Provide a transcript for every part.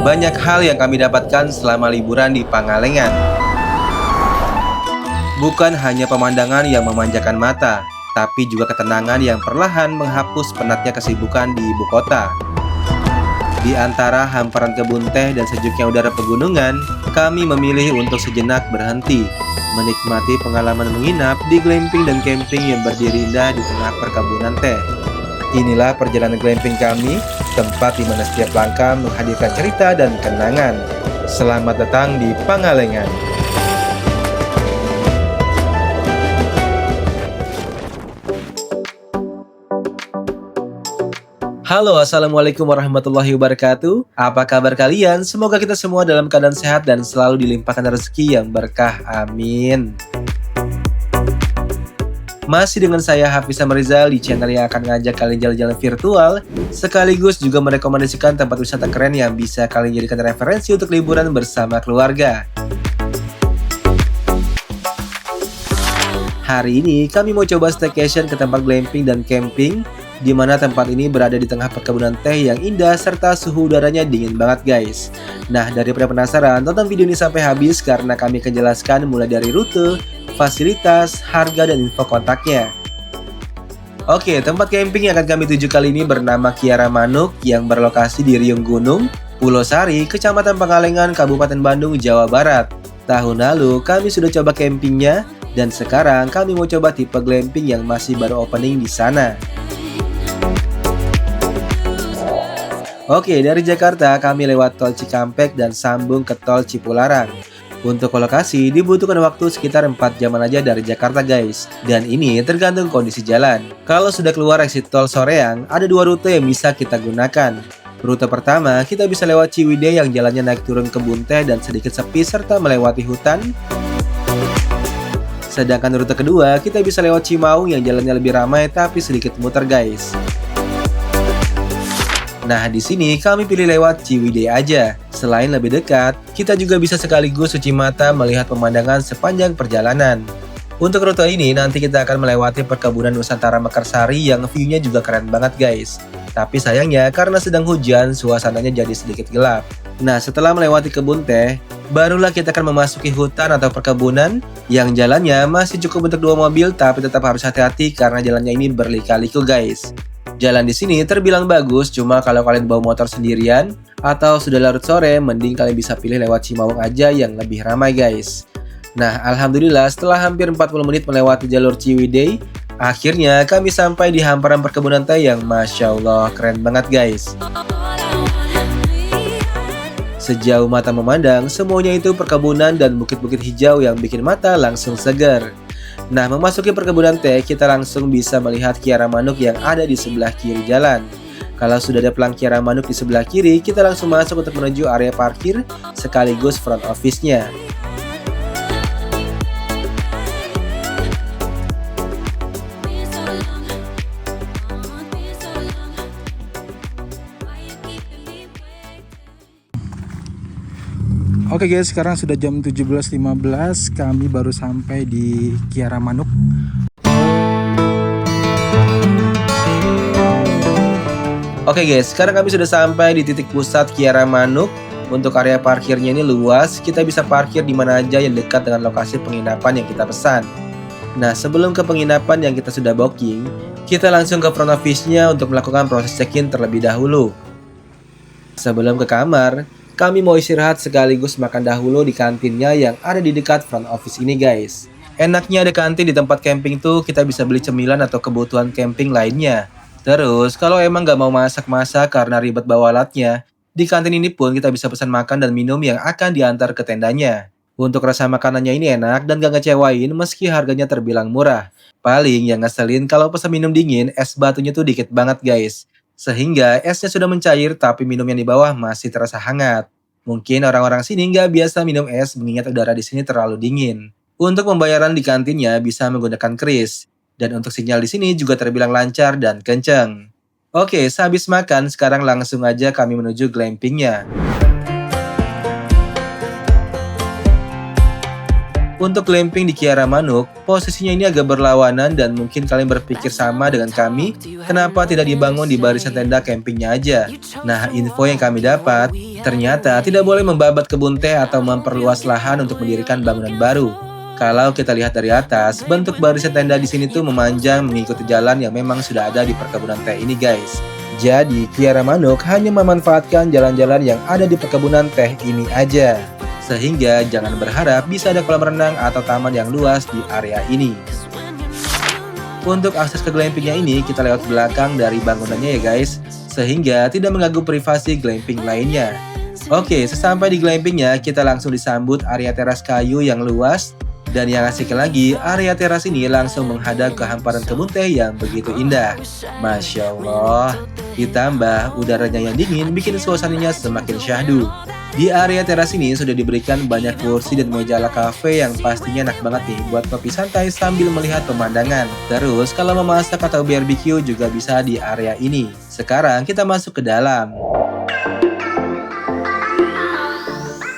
Banyak hal yang kami dapatkan selama liburan di Pangalengan. Bukan hanya pemandangan yang memanjakan mata, tapi juga ketenangan yang perlahan menghapus penatnya kesibukan di ibu kota. Di antara hamparan kebun teh dan sejuknya udara pegunungan, kami memilih untuk sejenak berhenti, menikmati pengalaman menginap di glamping dan camping yang berdiri indah di tengah perkebunan teh. Inilah perjalanan glamping kami, tempat di mana setiap langkah menghadirkan cerita dan kenangan. Selamat datang di Pangalengan. Halo, assalamualaikum warahmatullahi wabarakatuh. Apa kabar kalian? Semoga kita semua dalam keadaan sehat dan selalu dilimpahkan rezeki yang berkah. Amin. Masih dengan saya Hafiz Rizal di channel yang akan ngajak kalian jalan-jalan virtual, sekaligus juga merekomendasikan tempat wisata keren yang bisa kalian jadikan referensi untuk liburan bersama keluarga. Hari ini kami mau coba staycation ke tempat glamping dan camping, di mana tempat ini berada di tengah perkebunan teh yang indah serta suhu udaranya dingin banget guys. Nah, daripada penasaran, tonton video ini sampai habis karena kami akan jelaskan mulai dari rute, fasilitas, harga, dan info kontaknya. Oke, tempat camping yang akan kami tuju kali ini bernama Kiara Manuk yang berlokasi di Riung Gunung, Pulau Sari, Kecamatan Pangalengan, Kabupaten Bandung, Jawa Barat. Tahun lalu kami sudah coba campingnya, dan sekarang kami mau coba tipe glamping yang masih baru opening di sana. Oke, dari Jakarta kami lewat tol Cikampek dan sambung ke tol Cipularang. Untuk lokasi dibutuhkan waktu sekitar 4 jaman aja dari Jakarta guys. Dan ini tergantung kondisi jalan. Kalau sudah keluar exit tol Soreang, ada 2 rute yang bisa kita gunakan. Rute pertama, kita bisa lewat Ciwidey yang jalannya naik turun kebun teh dan sedikit sepi serta melewati hutan. Sedangkan rute kedua, kita bisa lewat Cimaung yang jalannya lebih ramai tapi sedikit muter guys. Nah, di sini kami pilih lewat Ciwidey aja. Selain lebih dekat, kita juga bisa sekaligus cuci mata melihat pemandangan sepanjang perjalanan. Untuk rute ini nanti kita akan melewati perkebunan Nusantara Mekarsari yang view-nya juga keren banget guys. Tapi sayangnya karena sedang hujan, suasananya jadi sedikit gelap. Nah, setelah melewati kebun teh, barulah kita akan memasuki hutan atau perkebunan yang jalannya masih cukup untuk 2 mobil tapi tetap harus hati-hati karena jalannya ini berliku-liku guys. Jalan di sini terbilang bagus, cuma kalau kalian bawa motor sendirian atau sudah larut sore, mending kalian bisa pilih lewat Cimaung aja yang lebih ramai guys. Nah, alhamdulillah setelah hampir 40 menit melewati jalur Ciwidey, akhirnya kami sampai di hamparan perkebunan teh yang Masya Allah keren banget guys. Sejauh mata memandang, semuanya itu perkebunan dan bukit-bukit hijau yang bikin mata langsung segar. Nah, memasuki perkebunan teh, kita langsung bisa melihat Kiara Manuk yang ada di sebelah kiri jalan. Kalau sudah ada pelang Kiara Manuk di sebelah kiri, kita langsung masuk untuk menuju area parkir sekaligus front office-nya. Oke guys, sekarang sudah jam 17.15, kami baru sampai di Kiara Manuk. Oke guys, sekarang kami sudah sampai di titik pusat Kiara Manuk. Untuk area parkirnya ini luas, kita bisa parkir di mana aja yang dekat dengan lokasi penginapan yang kita pesan. Nah, sebelum ke penginapan yang kita sudah booking, kita langsung ke front office-nya untuk melakukan proses check-in terlebih dahulu. Sebelum ke kamar, kami mau istirahat sekaligus makan dahulu di kantinnya yang ada di dekat front office ini guys. Enaknya ada kantin di tempat camping tuh, kita bisa beli cemilan atau kebutuhan camping lainnya. Terus kalau emang gak mau masak-masak karena ribet bawa alatnya, di kantin ini pun kita bisa pesan makan dan minum yang akan diantar ke tendanya. Untuk rasa makanannya ini enak dan gak ngecewain meski harganya terbilang murah. Paling yang ngeselin kalau pesan minum dingin, es batunya tuh dikit banget guys. Sehingga esnya sudah mencair tapi minum yang di bawah masih terasa hangat. Mungkin orang-orang sini nggak biasa minum es mengingat udara di sini terlalu dingin. Untuk pembayaran di kantinnya bisa menggunakan kris. Dan untuk sinyal di sini juga terbilang lancar dan kenceng. Oke, sehabis makan sekarang langsung aja kami menuju glampingnya. Untuk glamping di Kiara Manuk, posisinya ini agak berlawanan dan mungkin kalian berpikir sama dengan kami, kenapa tidak dibangun di barisan tenda campingnya aja? Nah, info yang kami dapat, ternyata tidak boleh membabat kebun teh atau memperluas lahan untuk mendirikan bangunan baru. Kalau kita lihat dari atas, bentuk barisan tenda di sini tuh memanjang mengikuti jalan yang memang sudah ada di perkebunan teh ini guys. Jadi, Kiara Manuk hanya memanfaatkan jalan-jalan yang ada di perkebunan teh ini aja. Sehingga jangan berharap bisa ada kolam renang atau taman yang luas di area ini. Untuk akses ke glampingnya ini kita lewat belakang dari bangunannya ya guys, sehingga tidak mengganggu privasi glamping lainnya. Oke, sesampai di glampingnya kita langsung disambut area teras kayu yang luas. Dan yang asik lagi, area teras ini langsung menghadap ke hamparan kebun teh yang begitu indah. Masya Allah, ditambah udaranya yang dingin bikin suasananya semakin syahdu. Di area teras ini sudah diberikan banyak kursi dan meja ala cafe yang pastinya enak banget nih buat kopi santai sambil melihat pemandangan. Terus kalau mau masak atau barbecue juga bisa di area ini. Sekarang kita masuk ke dalam.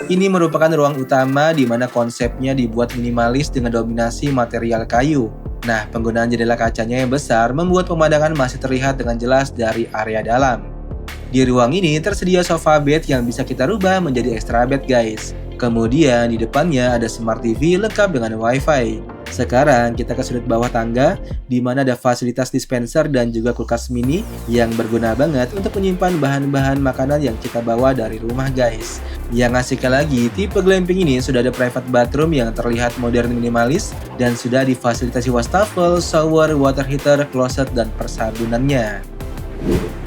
Ini merupakan ruang utama di mana konsepnya dibuat minimalis dengan dominasi material kayu. Nah, penggunaan jendela kacanya yang besar membuat pemandangan masih terlihat dengan jelas dari area dalam. Di ruang ini tersedia sofa bed yang bisa kita rubah menjadi extra bed guys. Kemudian di depannya ada smart TV lengkap dengan wifi. Sekarang kita ke sudut bawah tangga di mana ada fasilitas dispenser dan juga kulkas mini yang berguna banget untuk menyimpan bahan-bahan makanan yang kita bawa dari rumah guys. Yang asik lagi, tipe glamping ini sudah ada private bathroom yang terlihat modern minimalis dan sudah difasilitasi wastafel, shower, water heater, closet, dan persabunannya.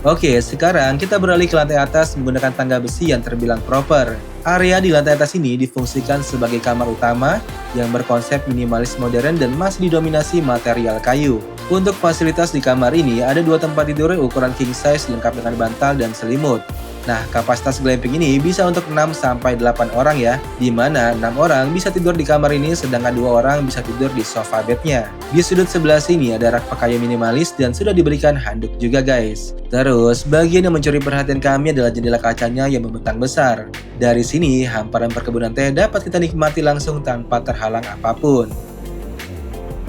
Oke, sekarang kita beralih ke lantai atas menggunakan tangga besi yang terbilang proper. Area di lantai atas ini difungsikan sebagai kamar utama yang berkonsep minimalis modern dan masih didominasi material kayu. Untuk fasilitas di kamar ini ada 2 tempat tidur ukuran king size lengkap dengan bantal dan selimut. Nah, kapasitas glamping ini bisa untuk 6-8 orang ya, di mana 6 orang bisa tidur di kamar ini sedangkan 2 orang bisa tidur di sofa bednya. Di sudut sebelah sini ada rak pakaian minimalis dan sudah diberikan handuk juga guys. Terus, bagian yang mencuri perhatian kami adalah jendela kacanya yang membentang besar. Dari sini, hamparan perkebunan teh dapat kita nikmati langsung tanpa terhalang apapun.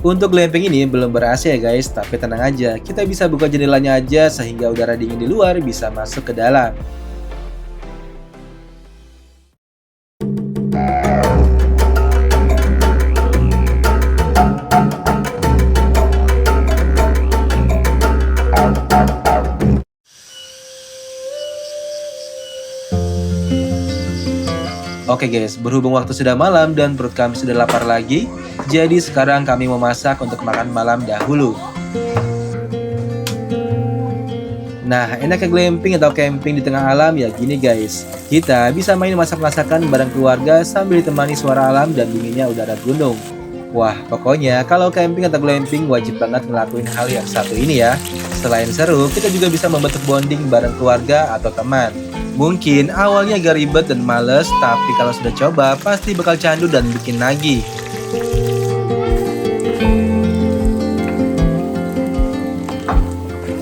Untuk glamping ini belum ber-AC ya guys, tapi tenang aja, kita bisa buka jendelanya aja sehingga udara dingin di luar bisa masuk ke dalam. Oke guys, berhubung waktu sudah malam dan perut kami sudah lapar lagi, jadi sekarang kami mau masak untuk makan malam dahulu. Nah, enaknya glamping atau camping di tengah alam ya gini guys. Kita bisa main masak-masakan bareng keluarga sambil ditemani suara alam dan dinginnya udara gunung. Wah, pokoknya kalau camping atau glamping wajib banget ngelakuin hal yang satu ini ya. Selain seru, kita juga bisa membentuk bonding bareng keluarga atau teman. Mungkin awalnya agak ribet dan males, tapi kalau sudah coba pasti bakal candu dan bikin nagih.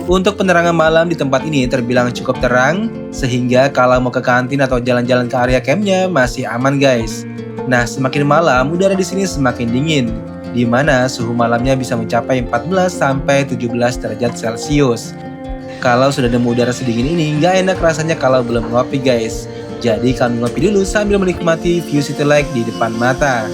Untuk penerangan malam di tempat ini terbilang cukup terang, sehingga kalau mau ke kantin atau jalan-jalan ke area campnya masih aman guys. Nah, semakin malam udara di sini semakin dingin, di mana suhu malamnya bisa mencapai 14-17 derajat Celcius. Kalau sudah nemu udara sedingin ini, nggak enak rasanya kalau belum ngopi guys. Jadi kami ngopi dulu sambil menikmati view city lake di depan mata.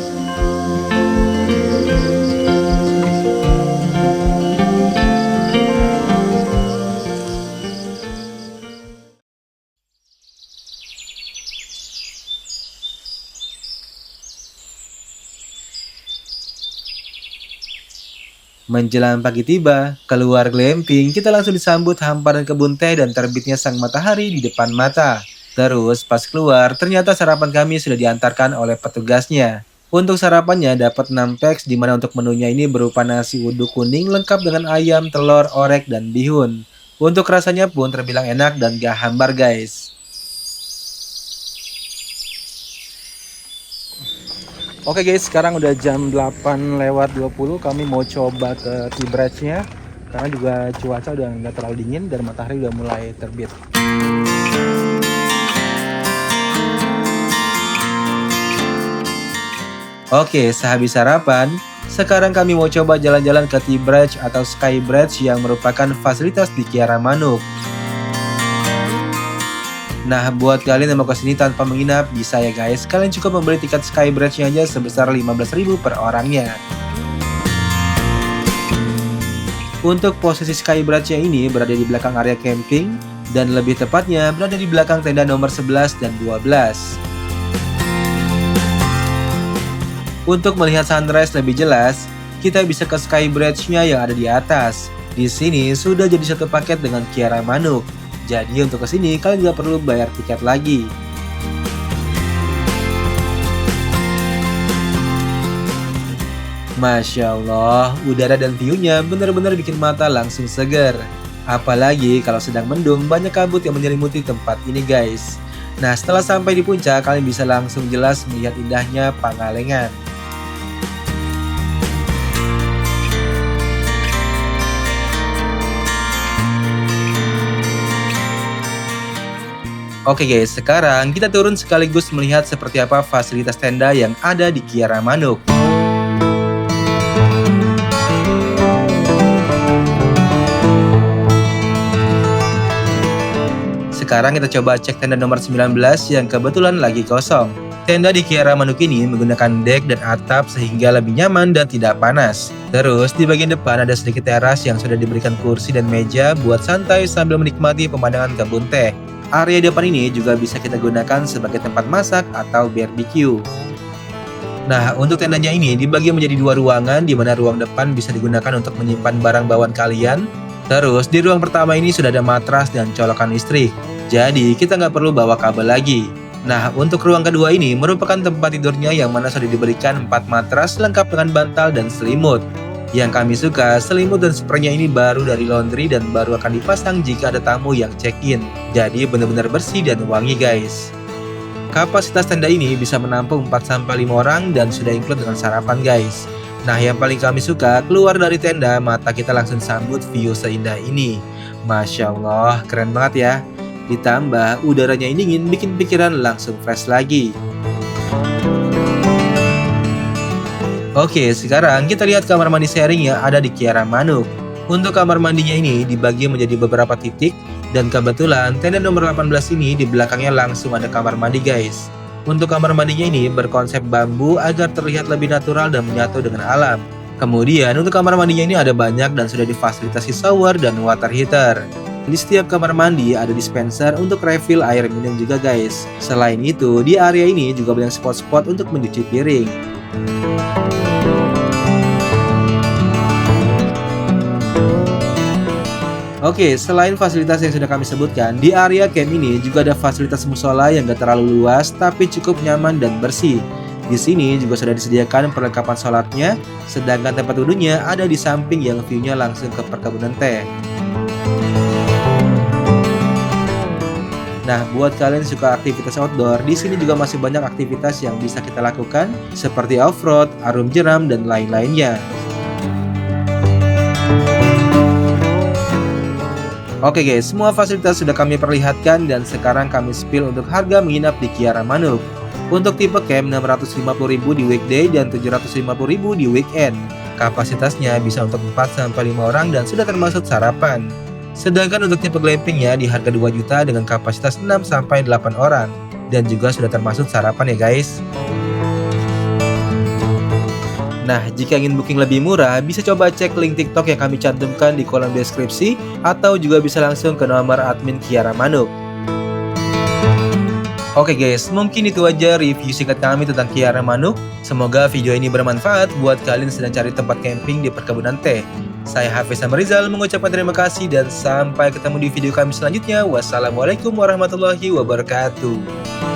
Menjelang pagi tiba, keluar glamping, kita langsung disambut hamparan kebun teh dan terbitnya sang matahari di depan mata. Terus pas keluar, ternyata sarapan kami sudah diantarkan oleh petugasnya. Untuk sarapannya dapat 6 packs, di mana untuk menunya ini berupa nasi uduk kuning lengkap dengan ayam, telur, orek, dan bihun. Untuk rasanya pun terbilang enak dan gak hambar guys. Oke guys, sekarang udah jam 8:20, kami mau coba ke Tea Bridge-nya karena juga cuaca udah nggak terlalu dingin dan matahari udah mulai terbit. Oke, sehabis sarapan, sekarang kami mau coba jalan-jalan ke Tea Bridge atau Sky Bridge yang merupakan fasilitas di Kiara Manuk. Nah, buat kalian yang mau kesini tanpa menginap, bisa ya guys. Kalian cukup membeli tiket Sky Bridge-nya aja sebesar 15.000 per orangnya. Untuk posisi Sky Bridge-nya ini berada di belakang area camping, dan lebih tepatnya berada di belakang tenda nomor 11 dan 12. Untuk melihat sunrise lebih jelas, kita bisa ke Sky Bridge-nya yang ada di atas. Di sini sudah jadi satu paket dengan Kiara Manuk. Jadi untuk kesini kalian juga perlu bayar tiket lagi. Masya Allah, udara dan view-nya benar-benar bikin mata langsung segar. Apalagi kalau sedang mendung, banyak kabut yang menyelimuti tempat ini guys. Nah, setelah sampai di puncak, kalian bisa langsung jelas melihat indahnya Pangalengan. Oke guys, sekarang kita turun sekaligus melihat seperti apa fasilitas tenda yang ada di Kiara Manuk. Sekarang kita coba cek tenda nomor 19 yang kebetulan lagi kosong. Tenda di Kiara Manuk ini menggunakan dek dan atap sehingga lebih nyaman dan tidak panas. Terus di bagian depan ada sedikit teras yang sudah diberikan kursi dan meja buat santai sambil menikmati pemandangan kebun teh. Area depan ini juga bisa kita gunakan sebagai tempat masak atau barbecue. Nah, untuk tendanya ini dibagi menjadi dua ruangan, di mana ruang depan bisa digunakan untuk menyimpan barang bawaan kalian. Terus di ruang pertama ini sudah ada matras dan colokan listrik. Jadi kita nggak perlu bawa kabel lagi. Nah, untuk ruang kedua ini merupakan tempat tidurnya yang mana sudah diberikan 4 matras lengkap dengan bantal dan selimut. Yang kami suka, selimut dan spraynya ini baru dari laundry dan baru akan dipasang jika ada tamu yang check-in. Jadi benar-benar bersih dan wangi guys. Kapasitas tenda ini bisa menampung 4-5 orang dan sudah include dengan sarapan guys. Nah, yang paling kami suka, keluar dari tenda mata kita langsung sambut view seindah ini. Masya Allah, keren banget ya. Ditambah udaranya yang dingin bikin pikiran langsung fresh lagi. Oke, sekarang kita lihat kamar mandi sharing yang ada di Kiara Manuk. Untuk kamar mandinya ini dibagi menjadi beberapa titik, dan kebetulan tenda nomor 18 ini di belakangnya langsung ada kamar mandi guys. Untuk kamar mandinya ini berkonsep bambu agar terlihat lebih natural dan menyatu dengan alam. Kemudian untuk kamar mandinya ini ada banyak dan sudah difasilitasi shower dan water heater. Di setiap kamar mandi ada dispenser untuk refill air minum juga guys. Selain itu, di area ini juga banyak spot-spot untuk mencuci piring. Oke, selain fasilitas yang sudah kami sebutkan, di area camp ini juga ada fasilitas musola yang gak terlalu luas tapi cukup nyaman dan bersih. Di sini juga sudah disediakan perlengkapan sholatnya, sedangkan tempat duduknya ada di samping yang view-nya langsung ke perkebunan teh. Nah, buat kalian yang suka aktivitas outdoor, di sini juga masih banyak aktivitas yang bisa kita lakukan seperti off-road, arum jeram, dan lain-lainnya. Oke guys, semua fasilitas sudah kami perlihatkan dan sekarang kami spill untuk harga menginap di Kiara Manuk. Untuk tipe camp 650.000 di weekday dan 750.000 di weekend. Kapasitasnya bisa untuk 4-5 orang dan sudah termasuk sarapan. Sedangkan untuk tipe glampingnya di harga 2 juta dengan kapasitas 6-8 orang dan juga sudah termasuk sarapan ya guys. Nah, jika ingin booking lebih murah, bisa coba cek link TikTok yang kami cantumkan di kolom deskripsi atau juga bisa langsung ke nomor admin Kiara Manuk. Oke guys, mungkin itu aja review singkat kami tentang Kiara Manuk. Semoga video ini bermanfaat buat kalian yang sedang cari tempat camping di perkebunan teh. Saya Hafiz Rizal mengucapkan terima kasih dan sampai ketemu di video kami selanjutnya. Wassalamualaikum warahmatullahi wabarakatuh.